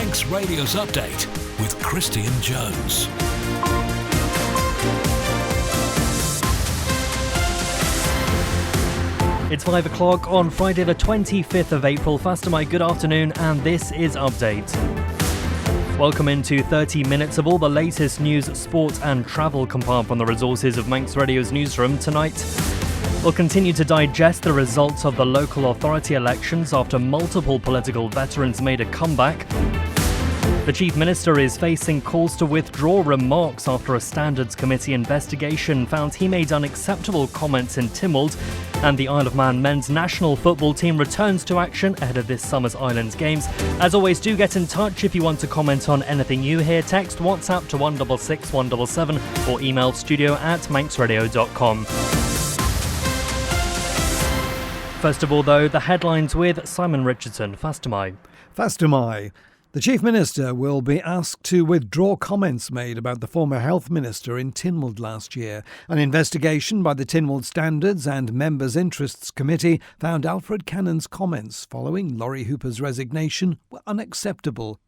Manx Radio's Update with Christian Jones. It's 5 o'clock on Friday the 25th of April. Fastamai, good afternoon, and this is Update. Welcome into 30 minutes of all the latest news, sport and travel compiled from the resources of Manx Radio's newsroom. Tonight, we'll continue to digest the results of the local authority elections after multiple political veterans made a comeback. The Chief Minister is facing calls to withdraw remarks after a Standards Committee investigation found he made unacceptable comments in Tynwald. And the Isle of Man men's national football team returns to action ahead of this summer's Islands Games. As always, do get in touch if you want to comment on anything you hear. Text WhatsApp to 166 177 or email studio@manxradio.com. First of all, though, the headlines with Simon Richardson. Fastamai. The Chief Minister will be asked to withdraw comments made about the former Health Minister in Tynwald last year. An investigation by the Tynwald Standards and Members' Interests Committee found Alfred Cannon's comments following Laurie Hooper's resignation were unacceptable.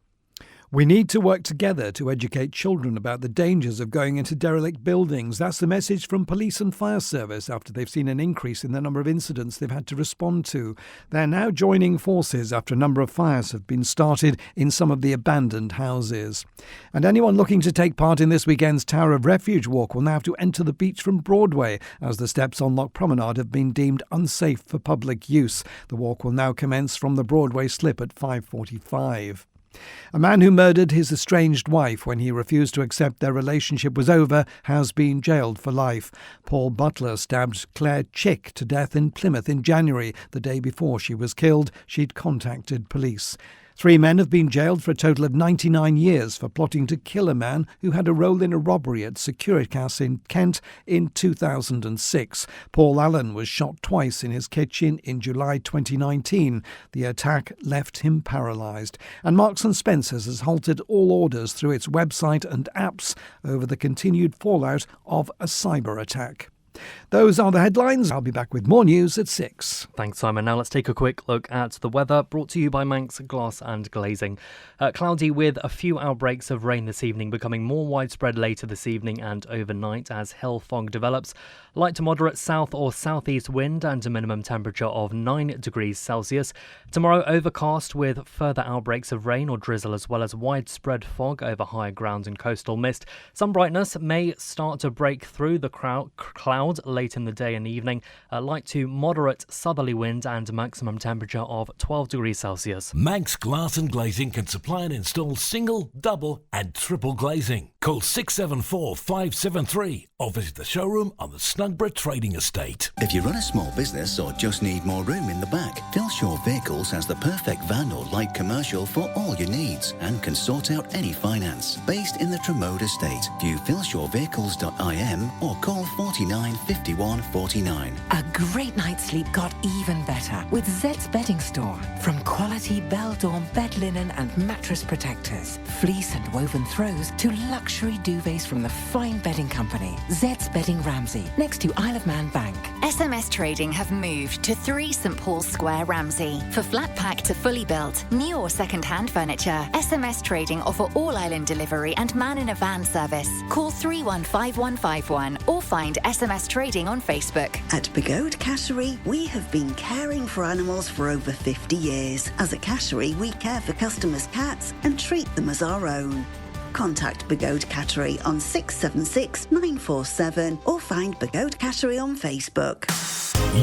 We need to work together to educate children about the dangers of going into derelict buildings. That's the message from Police and Fire Service after they've seen an increase in the number of incidents they've had to respond to. They're now joining forces after a number of fires have been started in some of the abandoned houses. And anyone looking to take part in this weekend's Tower of Refuge walk will now have to enter the beach from Broadway, as the steps on Loch Promenade have been deemed unsafe for public use. The walk will now commence from the Broadway slip at 5:45. A man who murdered his estranged wife when he refused to accept their relationship was over has been jailed for life. Paul Butler stabbed Claire Chick to death in Plymouth in January. The day before she was killed, she'd contacted police. 3 men have been jailed for a total of 99 years for plotting to kill a man who had a role in a robbery at Securitas in Kent in 2006. Paul Allen was shot twice in his kitchen in July 2019. The attack left him paralysed. And Marks & Spencer's has halted all orders through its website and apps over the continued fallout of a cyber attack. Those are the headlines. I'll be back with more news at 6. Thanks, Simon. Now let's take a quick look at the weather, brought to you by Manx Glass and Glazing. Cloudy with a few outbreaks of rain this evening, becoming more widespread later this evening and overnight as hill fog develops. Light to moderate south or southeast wind and a minimum temperature of 9 degrees Celsius. Tomorrow, overcast with further outbreaks of rain or drizzle, as well as widespread fog over higher ground and coastal mist. Some brightness may start to break through the cloud late in the day and evening. Light to moderate southerly wind and a maximum temperature of 12 degrees Celsius. Manx Glass and Glazing can supply and install single, double and triple glazing. Call 674 573 or visit the showroom on the Snugborough Trading Estate. If you run a small business or just need more room in the back, Philshore Vehicles has the perfect van or light commercial for all your needs and can sort out any finance. Based in the Tremode Estate, view philshorevehicles.im or call 49 51 49. A great night's sleep got even better with Zed's Bedding Store. From quality Beldorm bed linen and mattress protectors, fleece and woven throws to luxury duvets from the fine bedding company Zed's Bedding Ramsey, next to Isle of Man Bank. SMS Trading have moved to 3 St Paul's Square, Ramsey. For flat pack to fully built, new or second-hand furniture, SMS Trading offer all-island delivery and man-in-a-van service. Call 315151 or find SMS Trading on Facebook. At Begode Cattery, we have been caring for animals for over 50 years. As a cattery, we care for customers' cats and treat them as our own. Contact Begode Cattery on 676 947 or find Begode Cattery on Facebook.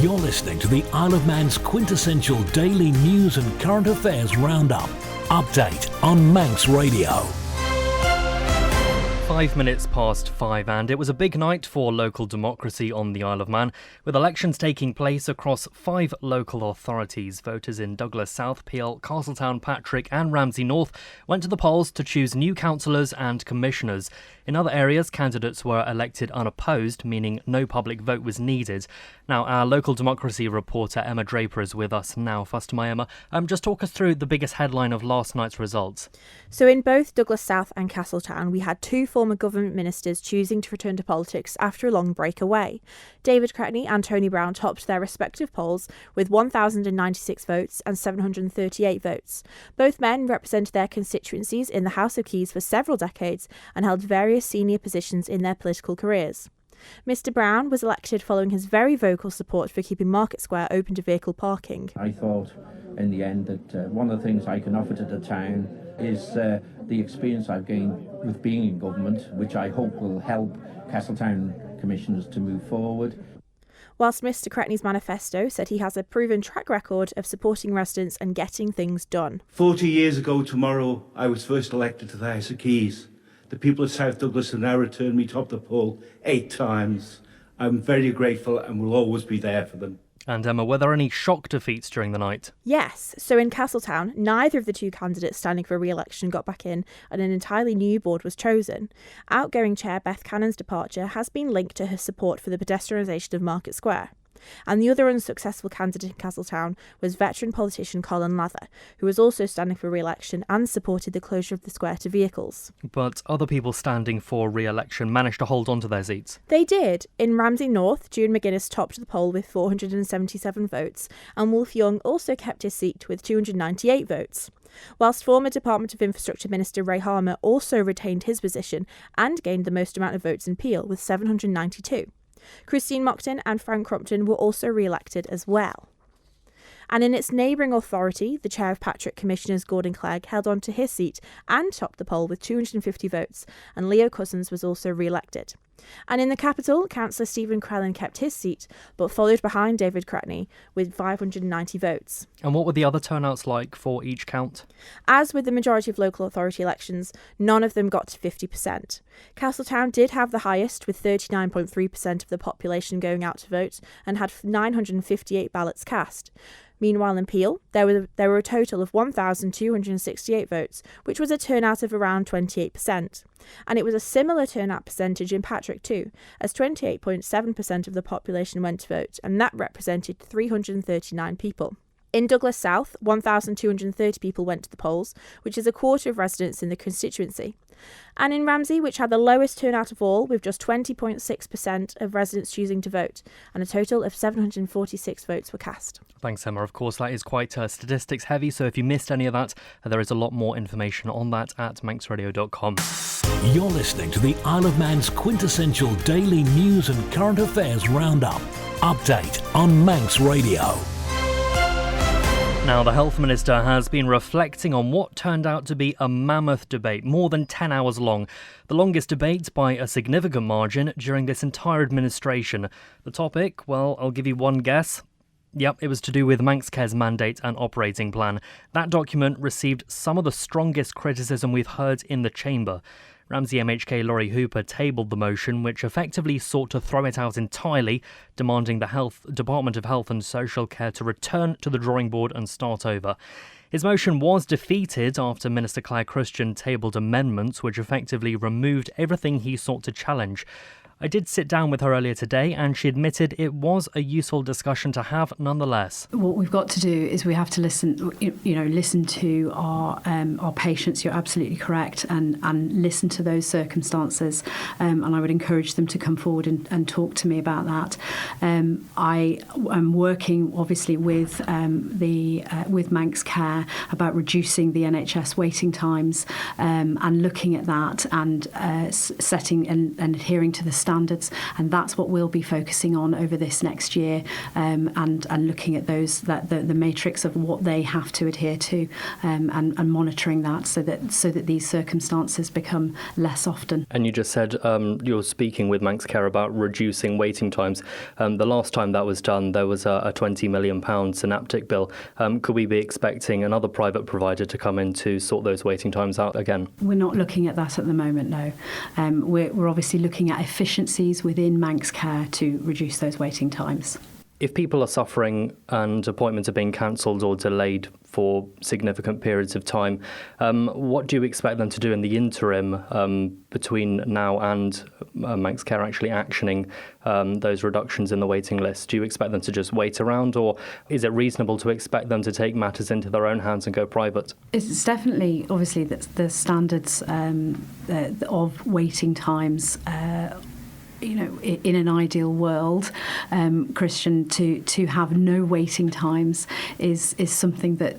You're listening to the Isle of Man's quintessential daily news and current affairs roundup. Update on Manx Radio. 5 minutes past 5, and it was a big night for local democracy on the Isle of Man, with elections taking place across 5 local authorities. Voters in Douglas South, Peel, Castletown, Patrick and Ramsey North went to the polls to choose new councillors and commissioners. In other areas, candidates were elected unopposed, meaning no public vote was needed. Now, our local democracy reporter Emma Draper is with us now. Fastamai, Emma, just talk us through the biggest headline of last night's results. So in both Douglas South and Castletown, we had 2 former government ministers choosing to return to politics after a long break away. David Cretney and Tony Brown topped their respective polls with 1,096 votes and 738 votes. Both men represented their constituencies in the House of Keys for several decades and held various senior positions in their political careers. Mr Brown was elected following his very vocal support for keeping Market Square open to vehicle parking. I thought in the end that one of the things I can offer to the town is the experience I've gained with being in government, which I hope will help Castletown commissioners to move forward. Whilst Mr Cretney's manifesto said he has a proven track record of supporting residents and getting things done. 40 years ago tomorrow, I was first elected to the House of Keys. The people of South Douglas have now returned me top of the poll 8 times. I'm very grateful and will always be there for them. And Emma, were there any shock defeats during the night? Yes, so in Castletown, neither of the two candidates standing for re-election got back in and an entirely new board was chosen. Outgoing Chair Beth Cannon's departure has been linked to her support for the pedestrianisation of Market Square. And the other unsuccessful candidate in Castletown was veteran politician Colin Lather, who was also standing for re-election and supported the closure of the square to vehicles. But other people standing for re-election managed to hold on to their seats. They did. In Ramsey North, June McGuinness topped the poll with 477 votes, and Wolf Young also kept his seat with 298 votes. Whilst former Department of Infrastructure Minister Ray Harmer also retained his position and gained the most amount of votes in Peel with 792. Christine Mockton and Frank Crompton were also re-elected as well. And in its neighbouring authority, the chair of Patrick Commissioners Gordon Clegg held on to his seat and topped the poll with 250 votes, and Leo Cousins was also re-elected. And in the capital, Councillor Stephen Crellin kept his seat, but followed behind David Cretney with 590 votes. And what were the other turnouts like for each count? As with the majority of local authority elections, none of them got to 50%. Castletown did have the highest, with 39.3% of the population going out to vote, and had 958 ballots cast. Meanwhile, in Peel, there were a total of 1,268 votes, which was a turnout of around 28%. And it was a similar turnout percentage in Patrick too, as 28.7% of the population went to vote, and that represented 339 people. In Douglas South, 1,230 people went to the polls, which is a quarter of residents in the constituency. And in Ramsey, which had the lowest turnout of all, with just 20.6% of residents choosing to vote, and a total of 746 votes were cast. Thanks, Emma. Of course, that is quite statistics heavy, so if you missed any of that, there is a lot more information on that at manxradio.com. You're listening to the Isle of Man's quintessential daily news and current affairs roundup. Update on Manx Radio. Now, the Health Minister has been reflecting on what turned out to be a mammoth debate, more than 10 hours long. The longest debate by a significant margin during this entire administration. The topic, well, I'll give you one guess. Yep, it was to do with Manxcare's mandate and operating plan. That document received some of the strongest criticism we've heard in the chamber. Ramsey MHK Laurie Hooper tabled the motion, which effectively sought to throw it out entirely, demanding the Department of Health and Social Care to return to the drawing board and start over. His motion was defeated after Minister Claire Christian tabled amendments which effectively removed everything he sought to challenge. I did sit down with her earlier today and she admitted it was a useful discussion to have nonetheless. What we've got to do is we have to listen to our patients. You're absolutely correct, and listen to those circumstances. And I would encourage them to come forward and talk to me about that. I am working obviously with Manx Care about reducing the NHS waiting times and looking at that and setting and adhering to the standards, and that's what we'll be focusing on over this next year, and looking at those the matrix of what they have to adhere to, and monitoring that so that these circumstances become less often. And you just said you're speaking with Manx Care about reducing waiting times. The last time that was done, there was a £20 million synaptic bill. Could we be expecting another private provider to come in to sort those waiting times out again? We're not looking at that at the moment, no. We're obviously looking at efficiencies within Manx Care to reduce those waiting times. If people are suffering and appointments are being cancelled or delayed for significant periods of time, what do you expect them to do in the interim between now and Manx Care actually actioning those reductions in the waiting list? Do you expect them to just wait around, or is it reasonable to expect them to take matters into their own hands and go private? It's definitely, obviously, the standards of waiting times. In an ideal world, Christian, to have no waiting times is something that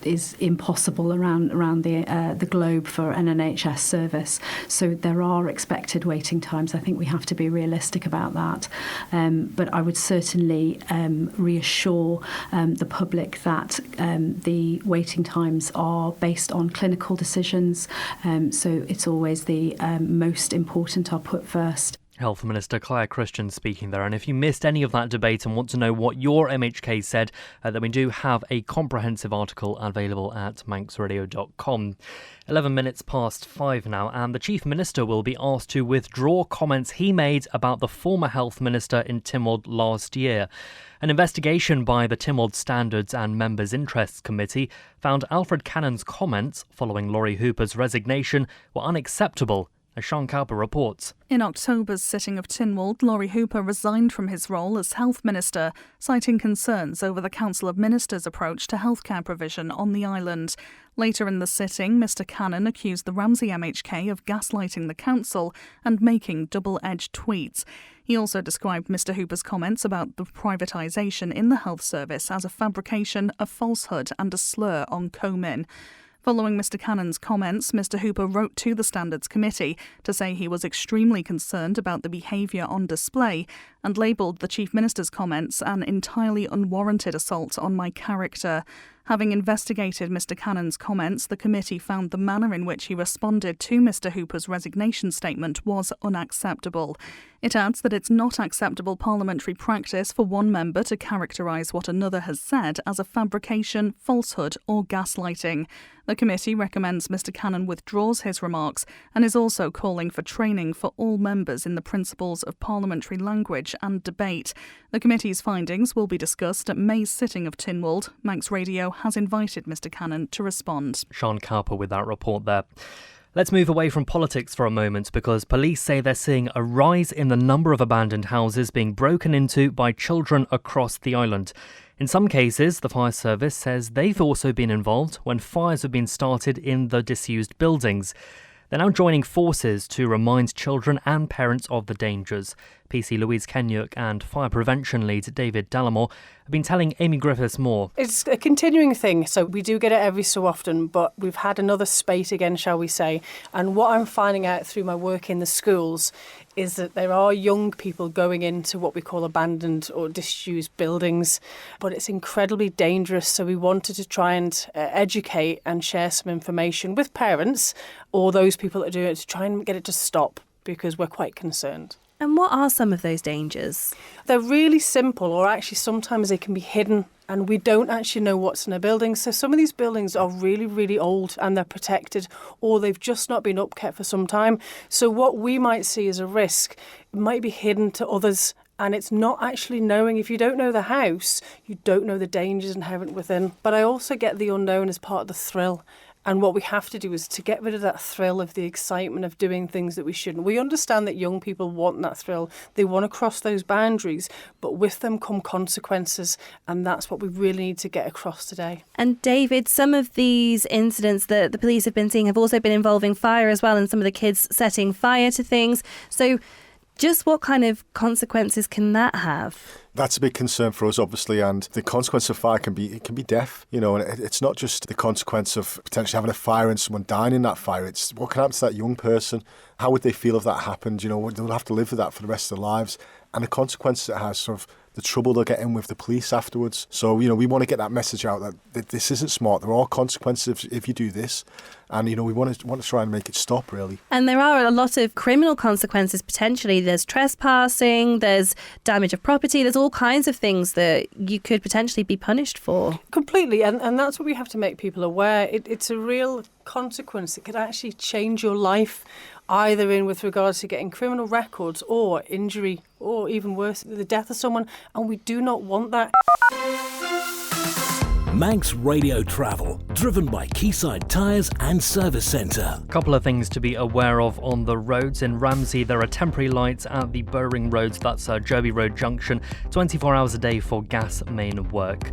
is impossible around the globe for an NHS service. So there are expected waiting times. I think we have to be realistic about that. But I would certainly reassure the public that the waiting times are based on clinical decisions. So it's always the most important are put first. Health Minister Claire Christian speaking there. And if you missed any of that debate and want to know what your MHK said, then we do have a comprehensive article available at manxradio.com. 11 minutes past 5 now, and the Chief Minister will be asked to withdraw comments he made about the former Health Minister in Tynwald last year. An investigation by the Tynwald Standards and Members' Interests Committee found Alfred Cannon's comments following Laurie Hooper's resignation were unacceptable, as Sean Cowper reports. In October's sitting of Tynwald, Laurie Hooper resigned from his role as Health Minister, citing concerns over the Council of Ministers' approach to healthcare provision on the island. Later in the sitting, Mr Cannon accused the Ramsey MHK of gaslighting the council and making double-edged tweets. He also described Mr Hooper's comments about the privatisation in the health service as a fabrication, a falsehood and a slur on Comin. Following Mr Cannon's comments, Mr Hooper wrote to the Standards Committee to say he was extremely concerned about the behaviour on display and labelled the Chief Minister's comments an entirely unwarranted assault on my character. Having investigated Mr Cannon's comments, the committee found the manner in which he responded to Mr Hooper's resignation statement was unacceptable. It adds that it's not acceptable parliamentary practice for one member to characterise what another has said as a fabrication, falsehood or gaslighting. The committee recommends Mr Cannon withdraws his remarks and is also calling for training for all members in the principles of parliamentary language and debate. The committee's findings will be discussed at May's sitting of Tynwald. Manx Radio has invited Mr Cannon to respond. Sean Cowper with that report there. Let's move away from politics for a moment, because police say they're seeing a rise in the number of abandoned houses being broken into by children across the island. In some cases, the fire service says they've also been involved when fires have been started in the disused buildings. They're now joining forces to remind children and parents of the dangers. PC Louise Kenyuk and fire prevention lead David Dallimore have been telling Amy Griffiths more. It's a continuing thing, so we do get it every so often, but we've had another spate again, shall we say. And what I'm finding out through my work in the schools is that there are young people going into what we call abandoned or disused buildings, but it's incredibly dangerous. So we wanted to try and educate and share some information with parents or those people that are doing it to try and get it to stop, because we're quite concerned. And what are some of those dangers? They're really simple, or actually sometimes they can be hidden and we don't actually know what's in a building. So some of these buildings are really, really old and they're protected, or they've just not been upkept for some time. So what we might see as a risk might be hidden to others. And it's not actually knowing. If you don't know the house, you don't know the dangers inherent within. But I also get the unknown as part of the thrill. And what we have to do is to get rid of that thrill of the excitement of doing things that we shouldn't. We understand that young people want that thrill. They want to cross those boundaries, but with them come consequences. And that's what we really need to get across today. And David, some of these incidents that the police have been seeing have also been involving fire as well, and some of the kids setting fire to things. So just what kind of consequences can that have? That's a big concern for us, obviously, and the consequence of fire can be death, and it's not just the consequence of potentially having a fire and someone dying in that fire. It's what can happen to that young person. How would they feel if that happened? They'll have to live with that for the rest of their lives, and the consequences it has, sort of the trouble they'll get in with the police afterwards. So, we want to get that message out that this isn't smart. There are consequences if you do this. And, we want to try and make it stop, really. And there are a lot of criminal consequences, potentially. There's trespassing, there's damage of property, there's all kinds of things that you could potentially be punished for. Completely. And that's what we have to make people aware. It's a real consequence. It could actually change your life. either in with regards to getting criminal records or injury, or even worse, the death of someone, and we do not want that. Manx Radio Travel, driven by Quayside Tyres and Service Centre. A couple of things to be aware of on the roads. In Ramsey, there are temporary lights at the Bowring Roads, that's Joby Road Junction, 24 hours a day for gas main work.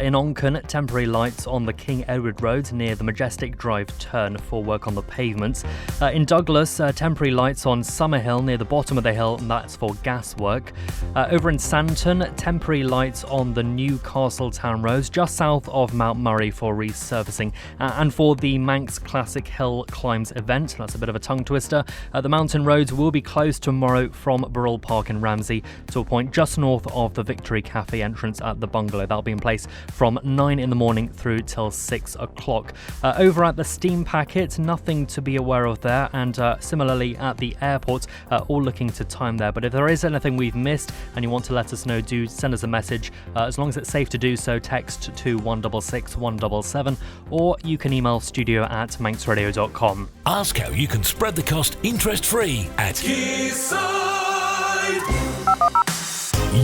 In Onchan, temporary lights on the King Edward Road near the Majestic Drive turn for work on the pavements. In Douglas, temporary lights on Summerhill near the bottom of the hill, and that's for gas work. Over in Santon, temporary lights on the new Castletown Road, just south of Mount Murray for resurfacing. And for the Manx Classic Hill Climbs event, that's a bit of a tongue twister, the mountain roads will be closed tomorrow from Burrell Park in Ramsey to a point just north of the Victory Cafe entrance at the bungalow. That'll be in place from 9 in the morning through till 6 o'clock. Over at the Steam Packet, nothing to be aware of there, and similarly at the airport, all looking to time there. But if there is anything we've missed and you want to let us know, do send us a message. As long as it's safe to do so, text to 166 177, or you can email studio@manxradio.com. Ask how you can spread the cost interest-free at Quayside.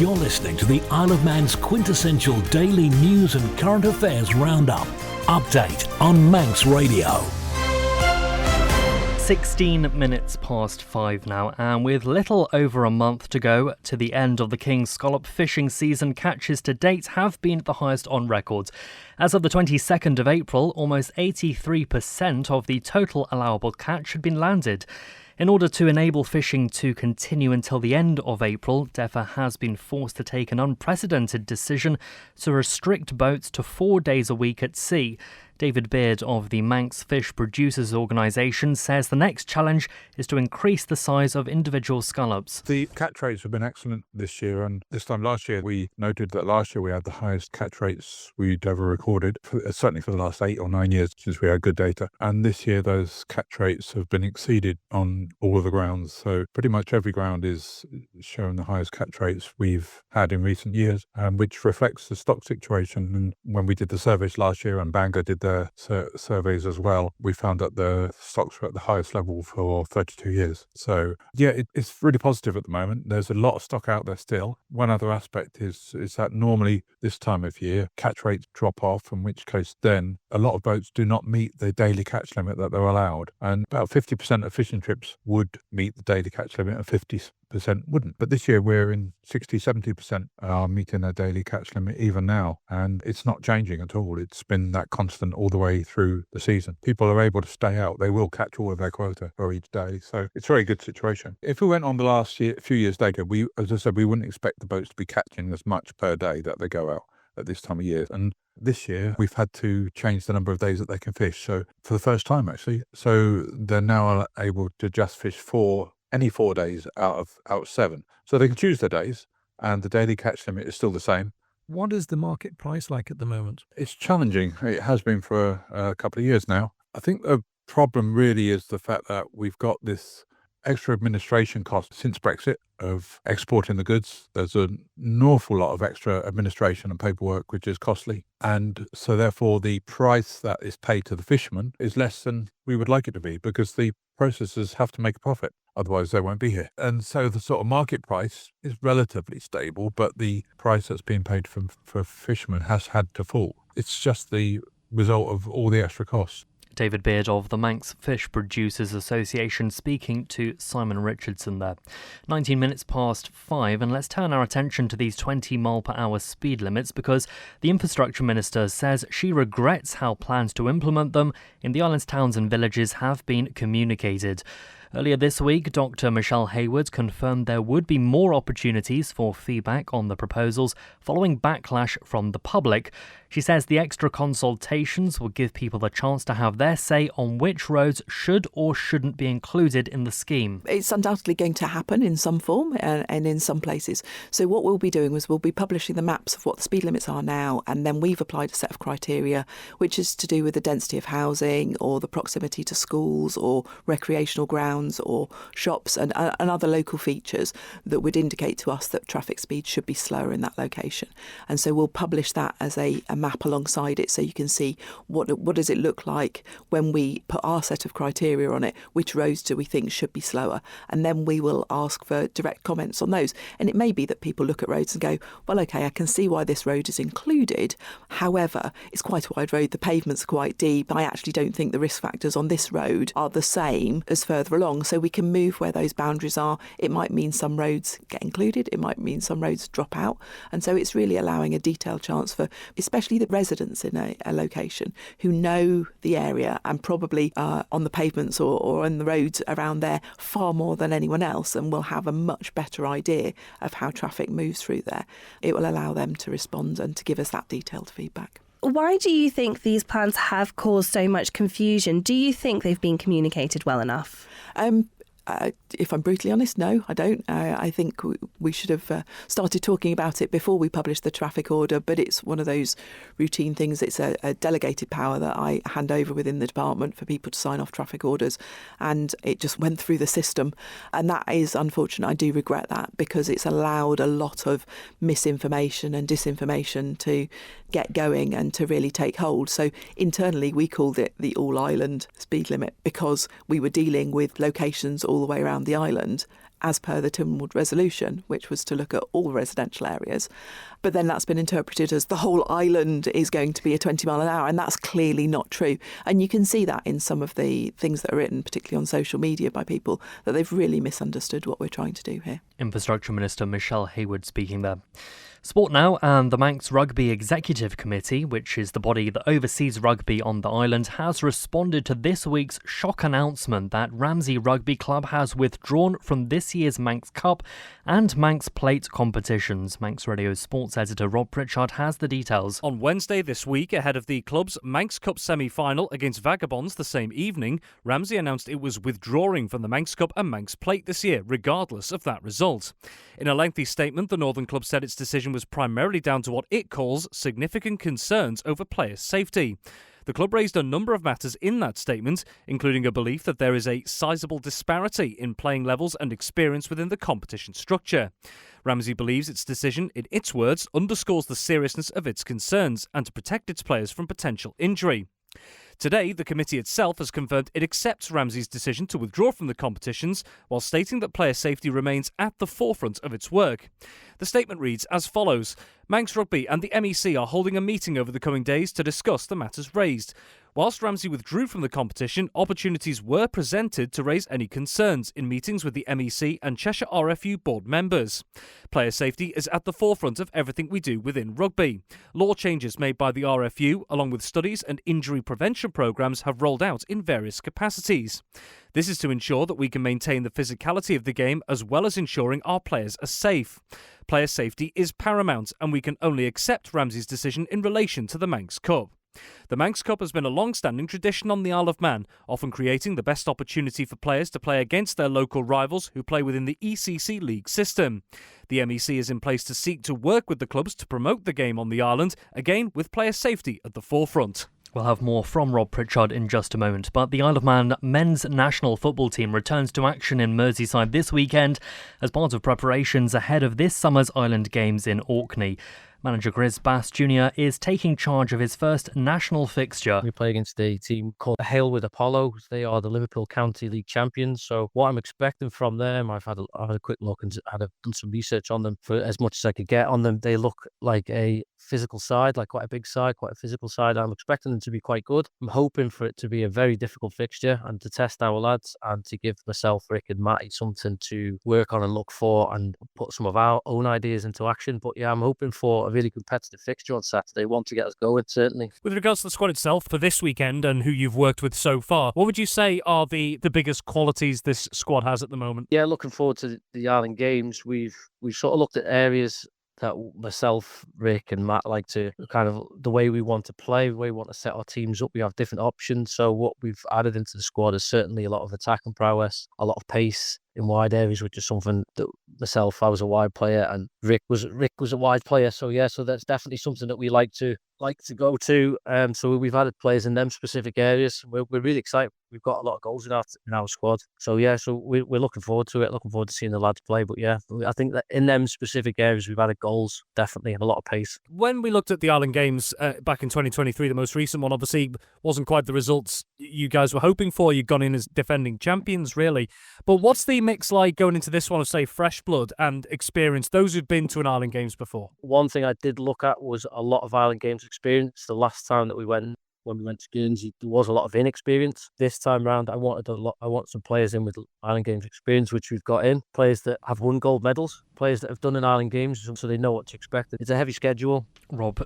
You're listening to the Isle of Man's quintessential daily news and current affairs roundup. Update on Manx Radio. 16 minutes past 5 now, and with little over a month to go to the end of the King's Scallop fishing season, catches to date have been the highest on record. As of the 22nd of April, almost 83% of the total allowable catch had been landed. In order to enable fishing to continue until the end of April, DEFA has been forced to take an unprecedented decision to restrict boats to 4 days a week at sea. David Beard of the Manx Fish Producers Organisation says the next challenge is to increase the size of individual scallops. The catch rates have been excellent this year, and this time last year we noted that last year we had the highest catch rates we'd ever recorded, certainly for the last 8 or 9 years since we had good data. And this year those catch rates have been exceeded on all of the grounds. So pretty much every ground is showing the highest catch rates we've had in recent years, which reflects the stock situation. And when we did the surveys last year, and Bangor did their surveys as well, we found that the stocks were at the highest level for 32 years. So yeah, it's really positive at the moment. There's a lot of stock out there still. One other aspect is that normally this time of year catch rates drop off, in which case then a lot of boats do not meet the daily catch limit that they're allowed, and about 50% of fishing trips would meet the daily catch limit and 50% wouldn't. But this year we're in 60-70% are meeting their daily catch limit even now, and it's not changing at all. It's been that constant all the way through the season. People are able to stay out. They will catch all of their quota for each day, so it's a very good situation. If we went on the last few years data, as I said, we wouldn't expect the boats to be catching as much per day that they go out at this time of year. And this year we've had to change the number of days that they can fish, so for the first time actually. So they're now able to just fish any 4 days out of 7. So they can choose their days, and the daily catch limit is still the same. What is the market price like at the moment? It's challenging. It has been for a couple of years now. I think the problem really is the fact that we've got this extra administration cost since Brexit of exporting the goods. There's an awful lot of extra administration and paperwork, which is costly. And so therefore the price that is paid to the fishermen is less than we would like it to be, because the processors have to make a profit. Otherwise they won't be here. And so the sort of market price is relatively stable, but the price that's being paid for fishermen has had to fall. It's just the result of all the extra costs. David Beard of the Manx Fish Producers Association speaking to Simon Richardson there. 19 minutes past 5, and let's turn our attention to these 20 mile per hour speed limits, because the Infrastructure Minister says she regrets how plans to implement them in the island's towns and villages have been communicated. Earlier this week, Dr. Michelle Hayward confirmed there would be more opportunities for feedback on the proposals following backlash from the public. She says the extra consultations will give people the chance to have their say on which roads should or shouldn't be included in the scheme. It's undoubtedly going to happen in some form and in some places. So what we'll be doing is we'll be publishing the maps of what the speed limits are now, and then we've applied a set of criteria which is to do with the density of housing or the proximity to schools or recreational grounds playgrounds or shops and other local features that would indicate to us that traffic speed should be slower in that location. And so we'll publish that as a map alongside it, so you can see what does it look like when we put our set of criteria on it, which roads do we think should be slower, and then we will ask for direct comments on those. And it may be that people look at roads and go, well, okay, I can see why this road is included. However, it's quite a wide road, the pavements are quite deep. I actually don't think the risk factors on this road are the same as further along. So we can move where those boundaries are. It might mean some roads get included, it might mean some roads drop out. And so it's really allowing a detailed chance for especially the residents in a location who know the area and probably on the pavements or on the roads around there far more than anyone else, and will have a much better idea of how traffic moves through there. It will allow them to respond and to give us that detailed feedback. Why do you think these plans have caused so much confusion? Do you think they've been communicated well enough? If I'm brutally honest, no, I don't. I think we should have started talking about it before we published the traffic order, but it's one of those routine things. It's a delegated power that I hand over within the department for people to sign off traffic orders, and it just went through the system. And that is unfortunate. I do regret that, because it's allowed a lot of misinformation and disinformation to get going and to really take hold. So internally, we called it the all-island speed limit because we were dealing with locations all the way around the island as per the Tynwald resolution, which was to look at all residential areas. But then that's been interpreted as the whole island is going to be a 20 mile an hour, and that's clearly not true. And you can see that in some of the things that are written, particularly on social media by people, that they've really misunderstood what we're trying to do here. Infrastructure Minister Michelle Hayward speaking there. Sport now, and the Manx Rugby Executive Committee, which is the body that oversees rugby on the island, has responded to this week's shock announcement that Ramsey Rugby Club has withdrawn from this year's Manx Cup and Manx Plate competitions. Manx Radio's sports editor Rob Pritchard has the details. On Wednesday this week, ahead of the club's Manx Cup semi-final against Vagabonds the same evening, Ramsey announced it was withdrawing from the Manx Cup and Manx Plate this year, regardless of that result. In a lengthy statement, the Northern Club said its decision was primarily down to what it calls significant concerns over player safety. The club raised a number of matters in that statement, including a belief that there is a sizable disparity in playing levels and experience within the competition structure. Ramsey believes its decision, in its words, underscores the seriousness of its concerns and to protect its players from potential injury. Today, the committee itself has confirmed it accepts Ramsey's decision to withdraw from the competitions, while stating that player safety remains at the forefront of its work. The statement reads as follows: Manx Rugby and the MEC are holding a meeting over the coming days to discuss the matters raised. Whilst Ramsey withdrew from the competition, opportunities were presented to raise any concerns in meetings with the MEC and Cheshire RFU board members. Player safety is at the forefront of everything we do within rugby. Law changes made by the RFU, along with studies and injury prevention programmes, have rolled out in various capacities. This is to ensure that we can maintain the physicality of the game as well as ensuring our players are safe. Player safety is paramount, and we can only accept Ramsey's decision in relation to the Manx Cup. The Manx Cup has been a long-standing tradition on the Isle of Man, often creating the best opportunity for players to play against their local rivals who play within the ECC League system. The MEC is in place to seek to work with the clubs to promote the game on the island, again with player safety at the forefront. We'll have more from Rob Pritchard in just a moment, but the Isle of Man men's national football team returns to action in Merseyside this weekend as part of preparations ahead of this summer's Island Games in Orkney. Manager Chris Bass Jr. is taking charge of his first national fixture. We play against a team called Hale with Apollo. They are the Liverpool County League champions. So what I'm expecting from them, I've had a quick look and done some research on them for as much as I could get on them. They look like a physical side, like quite a big side, quite a physical side. I'm expecting them to be quite good. I'm hoping for it to be a very difficult fixture and to test our lads and to give myself, Rick and Matty something to work on and look for and put some of our own ideas into action. But yeah, I'm hoping for a really competitive fixture on Saturday, one to get us going, certainly. With regards to the squad itself for this weekend and who you've worked with so far, what would you say are the biggest qualities this squad has at the moment? Yeah, looking forward to the Island Games. We've sort of looked at areas that myself, Rick and Matt like to kind of the way we want to play, the way we want to set our teams up. We have different options. So what we've added into the squad is certainly a lot of attacking prowess, a lot of pace, in wide areas, which is something that myself, I was a wide player, and Rick was a wide player. So yeah, so that's definitely something that we like to go to. So we've added players in them specific areas. We're really excited. We've got a lot of goals in our squad. So yeah, so we're looking forward to it. Looking forward to seeing the lads play. But yeah, I think that in them specific areas we've added goals, definitely, and a lot of pace. When we looked at the Ireland Games back in 2023, the most recent one obviously wasn't quite the results you guys were hoping for. You'd gone in as defending champions, really. But what's the mix like going into this one of, say, fresh blood and experience, those who've been to an Ireland Games before? One thing I did look at was a lot of Ireland Games experience. The last time that when we went to Guernsey, there was a lot of inexperience. This time round, I want some players in with Ireland Games experience, which we've got in. Players that have won gold medals, players that have done an Ireland Games, so they know what to expect. It's a heavy schedule. Rob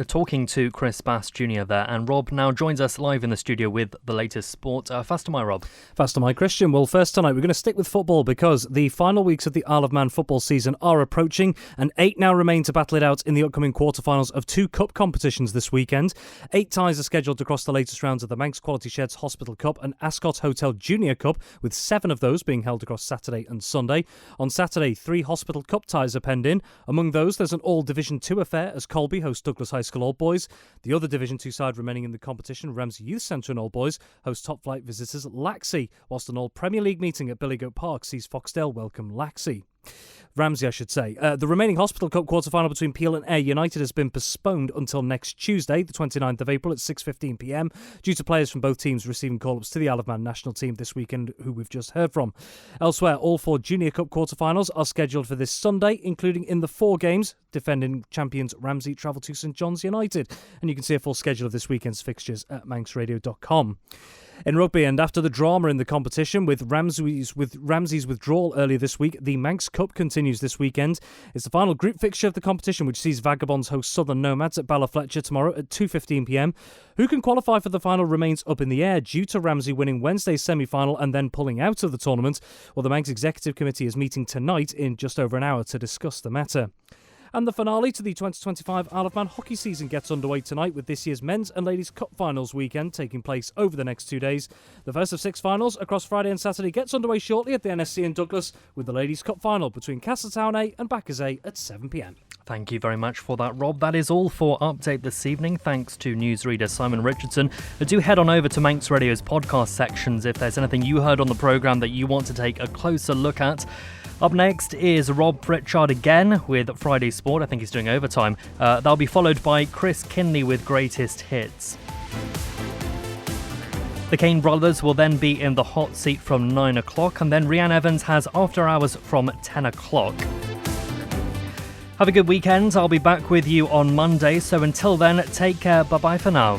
talking to Chris Bass Jr. there, and Rob now joins us live in the studio with the latest sport. Faster my Rob. Faster my Christian. Well, first tonight we're going to stick with football because the final weeks of the Isle of Man football season are approaching, and 8 now remain to battle it out in the upcoming quarterfinals of 2 cup competitions this weekend. 8 ties are scheduled across the latest rounds of the Manx Quality Sheds Hospital Cup and Ascot Hotel Junior Cup, with 7 of those being held across Saturday and Sunday. On Saturday, 3 Hospital Cup ties are penned in. Among those, there's an all Division 2 affair as Colby host Douglas High School Old Boys. The other Division 2 side remaining in the competition, Ramsey Youth Centre and Old Boys, host top flight visitors Laxey, whilst an all Premier League meeting at Billygoat Park sees Foxdale welcome Ramsey, I should say. The remaining Hospital Cup quarter-final between Peel and Ayr United has been postponed until next Tuesday, the 29th of April at 6:15pm, due to players from both teams receiving call-ups to the Isle of Man national team this weekend, who we've just heard from. Elsewhere, all 4 Junior Cup quarter-finals are scheduled for this Sunday, including in the 4 games, defending champions Ramsey travel to St John's United. And you can see a full schedule of this weekend's fixtures at manxradio.com. In rugby, and after the drama in the competition with Ramsey's withdrawal earlier this week, the Manx Cup continues this weekend. It's the final group fixture of the competition, which sees Vagabonds host Southern Nomads at Ballafletcher tomorrow at 2:15pm. Who can qualify for the final remains up in the air due to Ramsey winning Wednesday's semi-final and then pulling out of the tournament. Well, the Manx Executive Committee is meeting tonight in just over an hour to discuss the matter. And the finale to the 2025 Isle of Man hockey season gets underway tonight with this year's Men's and Ladies Cup Finals weekend taking place over the next 2 days. The first of 6 finals across Friday and Saturday gets underway shortly at the NSC in Douglas, with the Ladies Cup Final between Castletown A and Backers A at 7pm. Thank you very much for that, Rob. That is all for Update this evening. Thanks to newsreader Simon Richardson. Do head on over to Manx Radio's podcast sections if there's anything you heard on the programme that you want to take a closer look at. Up next is Rob Pritchard again with Friday Sport. I think he's doing overtime. That'll be followed by Chris Kinley with Greatest Hits. The Kane brothers will then be in the hot seat from 9 o'clock, and then Rhiannon Evans has After Hours from 10 o'clock. Have a good weekend. I'll be back with you on Monday, so until then, take care. Bye-bye for now.